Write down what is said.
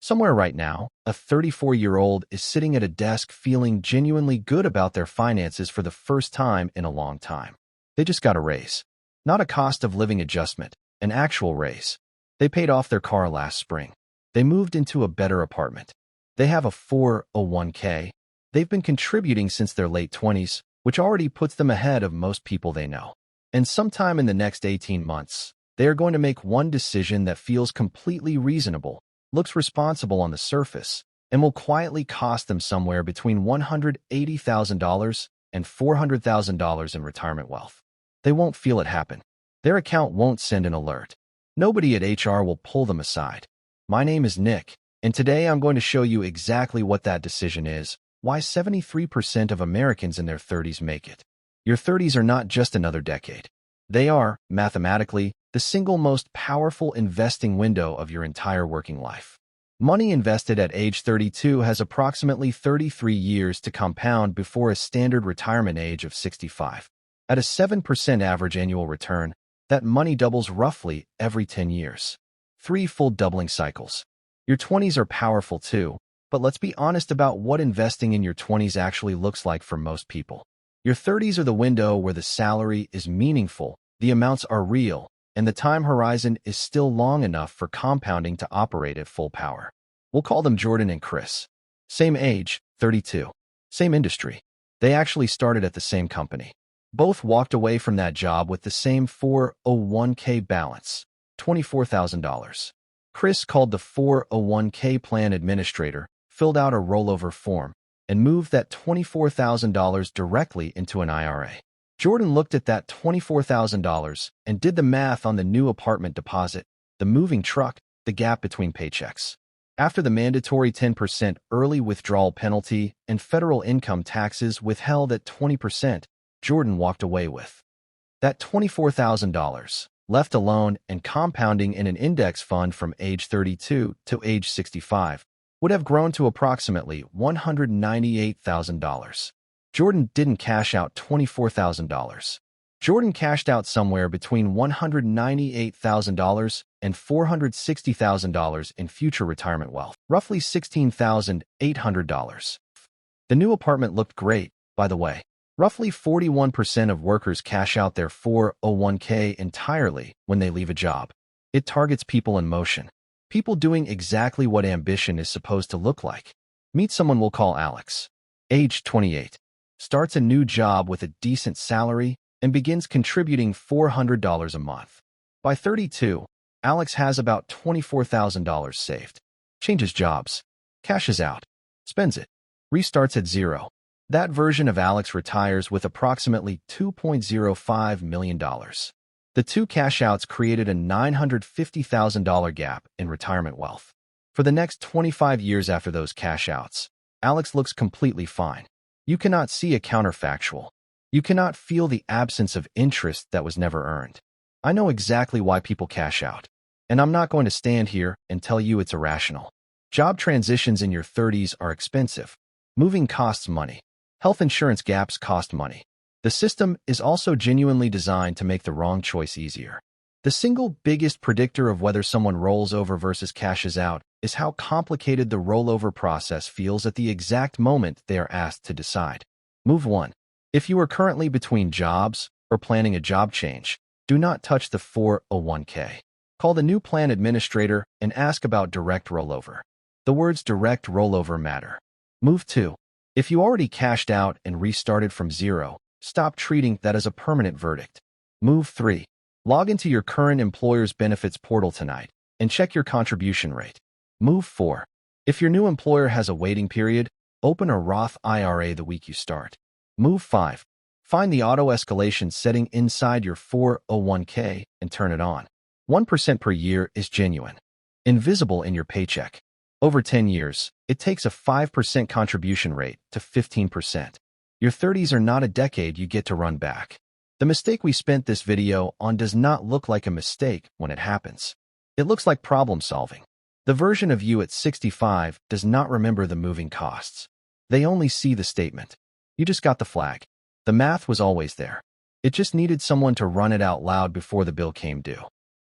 Somewhere right now, a 34-year-old is sitting at a desk feeling genuinely good about their finances for the first time in a long time. They just got a raise. Not a cost of living adjustment, an actual raise. They paid off their car last spring. They moved into a better apartment. They have a 401k. They've been contributing since their late 20s, which already puts them ahead of most people they know. And sometime in the next 18 months, they are going to make one decision that feels completely reasonable, looks responsible on the surface, and will quietly cost them somewhere between $180,000 and $400,000 in retirement wealth. They won't feel it happen. Their account won't send an alert. Nobody at HR will pull them aside. My name is Nick, and today I'm going to show you exactly what that decision is, why 73% of Americans in their 30s make it. Your 30s are not just another decade. They are, mathematically, the single most powerful investing window of your entire working life. Money invested at age 32 has approximately 33 years to compound before a standard retirement age of 65. At a 7% average annual return, that money doubles roughly every 10 years. 3 full doubling cycles. Your 20s are powerful too, but let's be honest about what investing in your 20s actually looks like for most people. Your 30s are the window where the salary is meaningful, the amounts are real, and the time horizon is still long enough for compounding to operate at full power. We'll call them Jordan and Chris. Same age, 32. Same industry. They actually started at the same company. Both walked away from that job with the same 401k balance, $24,000. Chris called the 401k plan administrator, filled out a rollover form, and moved that $24,000 directly into an IRA. Jordan looked at that $24,000 and did the math on the new apartment deposit, the moving truck, the gap between paychecks. After the mandatory 10% early withdrawal penalty and federal income taxes withheld at 20%, Jordan walked away with that $24,000, left alone and compounding in an index fund from age 32 to age 65, would have grown to approximately $198,000. Jordan didn't cash out $24,000. Jordan cashed out somewhere between $198,000 and $460,000 in future retirement wealth, roughly $16,800. The new apartment looked great, by the way. Roughly 41% of workers cash out their 401k entirely when they leave a job. It targets people in motion. People doing exactly what ambition is supposed to look like. Meet someone we'll call Alex. Age 28. Starts a new job with a decent salary and begins contributing $400 a month. By 32, Alex has about $24,000 saved. Changes jobs. Cashes out. Spends it. Restarts at zero. That version of Alex retires with approximately $2.05 million. The two cash outs created a $950,000 gap in retirement wealth. For the next 25 years after those cash outs, Alex looks completely fine. You cannot see a counterfactual. You cannot feel the absence of interest that was never earned. I know exactly why people cash out, and I'm not going to stand here and tell you it's irrational. Job transitions in your 30s are expensive. Moving costs money. Health insurance gaps cost money. The system is also genuinely designed to make the wrong choice easier. The single biggest predictor of whether someone rolls over versus cashes out is how complicated the rollover process feels at the exact moment they are asked to decide. Move 1. If you are currently between jobs or planning a job change, do not touch the 401k. Call the new plan administrator and ask about direct rollover. The words direct rollover matter. Move 2. If you already cashed out and restarted from zero, stop treating that as a permanent verdict. Move 3. Log into your current employer's benefits portal tonight and check your contribution rate. Move 4. If your new employer has a waiting period, open a Roth IRA the week you start. Move 5. Find the auto-escalation setting inside your 401k and turn it on. 1% per year is genuine. Invisible in your paycheck. Over 10 years, it takes a 5% contribution rate to 15%. Your 30s are not a decade you get to run back. The mistake we spent this video on does not look like a mistake when it happens. It looks like problem solving. The version of you at 65 does not remember the moving costs. They only see the statement. You just got the flag. The math was always there. It just needed someone to run it out loud before the bill came due.